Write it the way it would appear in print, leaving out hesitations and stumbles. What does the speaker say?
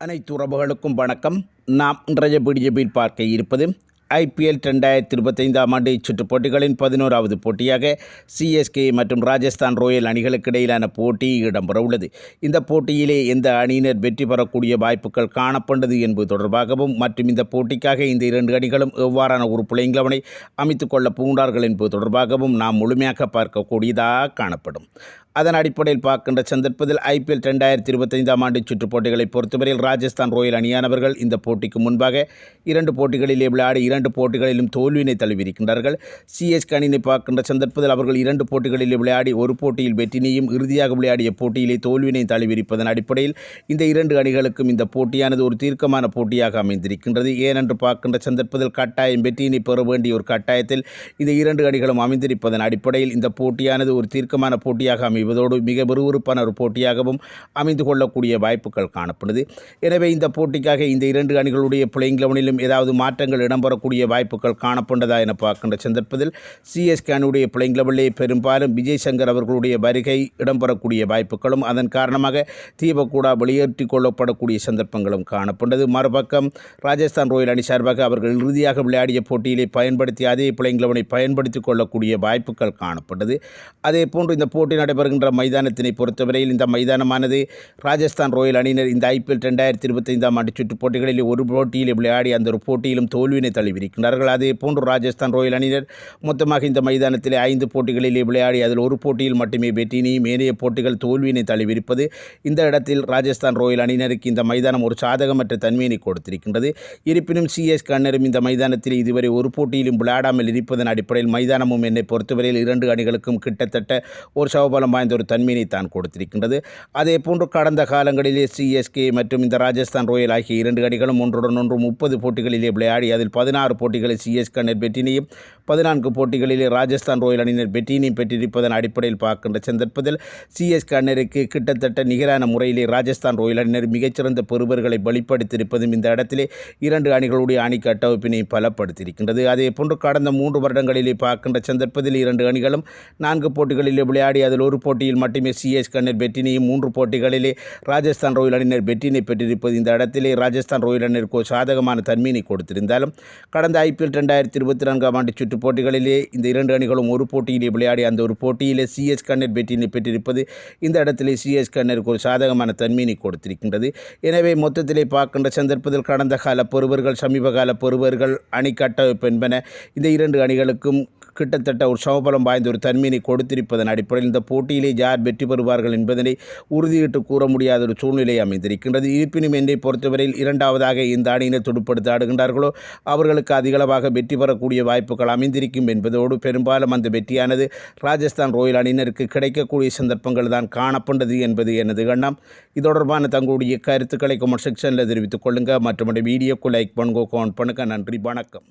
அனைத்து உறவுகளுக்கும் வணக்கம். நாம் இன்றைய பிடிஜபியில் பார்க்க இருப்பது ஐபிஎல் 2025 ஆண்டு சுற்றுப் போட்டிகளின் 11வது போட்டியாக சிஎஸ்கே மற்றும் ராஜஸ்தான் ராயல் அணிகளுக்கு இடையிலான போட்டி இடம்பெற உள்ளது. இந்த போட்டியிலே எந்த அணியினர் வெற்றி பெறக்கூடிய வாய்ப்புகள் காணப்பட்டது என்பது தொடர்பாகவும் மற்றும் இந்த போட்டிக்காக இந்த இரண்டு அணிகளும் எவ்வாறான ஒரு புள்ளைங்களவனை அமைத்துக் கொள்ள பூண்டார்கள் என்பது தொடர்பாகவும் நாம் முழுமையாக பார்க்கக்கூடியதாக காணப்படும். அதன் அடிப்படையில் பார்க்கின்ற சந்தர்ப்பத்தில் ஐபிஎல் 2025 ஆண்டு சுற்றுப் போட்டிகளை பொறுத்தவரையில் ராஜஸ்தான் ராயல் அணியானவர்கள் இந்த போட்டிக்கு முன்பாக 2 போட்டிகளிலே விளையாடி 2 போட்டிகளிலும் தோல்வியினை தழுவியிருக்கின்றார்கள். சிஎஸ்கே அணியினை பார்க்கின்ற சந்தர்ப்பத்தில் அவர்கள் 2 போட்டிகளிலே விளையாடி ஒரு போட்டியில் வெற்றினையும் இறுதியாக விளையாடிய போட்டியிலே தோல்வியினை தழுவியிருப்பதன் அடிப்படையில் இந்த 2 அணிகளுக்கும் இந்த போட்டியானது ஒரு தீர்க்கமான போட்டியாக அமைந்திருக்கின்றது. ஏனென்று பார்க்கின்ற சந்தர்ப்பத்தில் கட்டாயம் வெற்றியினை பெற வேண்டிய ஒரு கட்டாயத்தில் இந்த 2 அணிகளும் அமைந்திருப்பதன் அடிப்படையில் இந்த போட்டியானது ஒரு தீர்க்கமான போட்டியாக அமைவதோடு மிக விறுவிறுப்பான ஒரு போட்டியாகவும் அமைந்து கொள்ளக்கூடிய வாய்ப்புகள் காணப்படுது. எனவே இந்த போட்டிக்காக இந்த 2 அணிகளுடைய பிளேயிங் லெவனிலும் ஏதாவது மாற்றங்கள் இடம்பெறக்கூடிய வாய்ப்புகள் காணப்பட்டதா என பார்க்கின்ற சந்தர்ப்பத்தில் சிஎஸ்கே அணியுடைய பிளேயிங் லெவலிலே பெரும்பாலும் விஜய் சங்கர் அவர்களுடைய வருகை இடம்பெறக்கூடிய வாய்ப்புகளும் அதன் காரணமாக தீபக்கூடா வெளியேற்றி கொள்ளப்படக்கூடிய சந்தர்ப்பங்களும் காணப்பட்டது. மறுபக்கம் ராஜஸ்தான் ராயல் அணி சார்பாக அவர்கள் இறுதியாக விளையாடிய போட்டியிலே பயன்படுத்தி அதே பிளேயிங் லெவனை பயன்படுத்திக் கொள்ளக்கூடிய வாய்ப்புகள் காணப்பட்டது. அதே போன்று இந்த போட்டி நடைபெறுகின்ற மைதானத்தினை பொறுத்தவரையில் இந்த மைதானமானது ராஜஸ்தான் ராயல் அணியினர் இந்த ஐபிஎல் 2025 ஆண்டு சுற்றுப் போட்டிகளில் ஒரு போட்டியில் விளையாடி அந்த ஒரு போட்டியிலும் தோல்வியினை தழுவியிருக்கிறார்கள். அதே போன்று ராஜஸ்தான் ராயல் அணியினர் மொத்தமாக இந்த மைதானத்தில் 5 போட்டிகளிலே விளையாடி அதில் ஒரு போட்டியில் மட்டுமே வெற்றினையும் ஏனைய போட்டிகள் தோல்வியினை தழுவியிருப்பது இந்த இடத்தில் ராஜஸ்தான் ராயல் அணியினருக்கு இந்த மைதானம் ஒரு சாதகமற்ற தன்மையினை கொடுத்திருக்கின்றது. இருப்பினும் சிஎஸ்கே அணியினரும் இந்த மைதானத்தில் இதுவரை ஒரு போட்டியிலும் விளையாடாமல் இருப்பதன் அடிப்படையில் மைதானமும் என்னை பொறுத்தவரையில் 2 அணிகளுக்கும் கிட்டத்தட்ட ஒரு சமபலம் வாய்ந்த ஒரு தன்மையினை தான் கொடுத்திருக்கின்றது. அதே போன்று கடந்த காலங்களிலே சிஎஸ்கே மற்றும் இந்த ராஜஸ்தான் ராயல் ஆகிய 2 அணிகளும் ஒன்றுடன் ஒன்று 30 போட்டிகளிலே விளையாடி அதில் 16 போட்டிகளில் சிஎஸ்கே அணியினர் வெற்றினையும் 14 போட்டிகளிலே ராஜஸ்தான் ராயல் அணியினர் வெற்றினையும் பெற்றிருப்பதன் அடிப்படையில் பார்க்கின்ற சந்தர்ப்பத்தில் சிஎஸ்கே அணியினருக்கு கிட்டத்தட்ட நிகரான முறையிலே ராஜஸ்தான் ராயல் அணியினர் மிகச்சிறந்த பெறுபர்களை வெளிப்படுத்தியிருப்பதும் இந்த இடத்திலே 2 அணிகளுடைய அணி கட்டமைப்பினை பலப்படுத்தியிருக்கின்றது. அதே போன்று கடந்த 3 வருடங்களிலே பார்க்கின்ற சந்தர்ப்பத்தில் 2 அணிகளும் 4 போட்டிகளிலே விளையாடி அதில் ஒரு போட்டியில் மட்டுமே சிஎஸ்கே அணியினர் வெற்றினையும் 3 போட்டிகளிலே ராஜஸ்தான் ராயல் அணியினர் வெற்றினை பெற்றிருப்பது இந்த இடத்திலே ராஜஸ்தான் ராயல் அணியினருக்கு சாதகமான தன்மையினை கொடுத்திருந்தாலும் கடந்த ஐபிஎல் 2024 ஆண்டு சுற்றுப் போட்டிகளிலே இந்த 2 அணிகளும் ஒரு போட்டியிலே விளையாடி அந்த ஒரு போட்டியிலே சிஎஸ்கே அணியினர் வெற்றினை பெற்றிருப்பது இந்த இடத்திலே சிஎஸ்கே அணியினருக்கு ஒரு சாதகமான தன்மையினை கொடுத்திருக்கின்றது. எனவே மொத்தத்திலே பார்க்கின்ற சந்தர்ப்பத்தில் கடந்த கால பெறுவர்கள் சமீபகால பெறுவர்கள் அணி கட்டமைப்பு என்பன இந்த 2 அணிகளுக்கும் கிட்டத்தட்ட ஒரு சமபலம் வாய்ந்த ஒரு தன்மையினை கொடுத்திருப்பதன் அடிப்படையில் இந்த போட்டியிலே யார் வெற்றி பெறுவார்கள் என்பதனை உறுதியிட்டு கூற முடியாத ஒரு சூழ்நிலை அமைந்திருக்கின்றது. இருப்பினும் என்னை பொறுத்தவரையில் 2வதாக இந்த அணியினர் துடுப்படுத்த ஆடுகின்றார்களோ அவர்களுக்கு அதிகளவாக வெற்றி பெறக்கூடிய வாய்ப்புகள் அமைந்திருக்கும் என்பதோடு பெரும்பாலும் அந்த வெற்றியானது ராஜஸ்தான் ராயல் அணியினருக்கு கிடைக்கக்கூடிய சந்தர்ப்பங்கள் தான் காணப்பட்டது என்பது எனது எண்ணம். இது தொடர்பான தங்களுடைய கருத்துக்களை கமெண்ட் செக்ஷனில் தெரிவித்துக் கொள்ளுங்கள். மற்றும் வீடியோக்கு லைக் பண்ணுங்க, கமெண்ட் பண்ணுங்கள். நன்றி, வணக்கம்.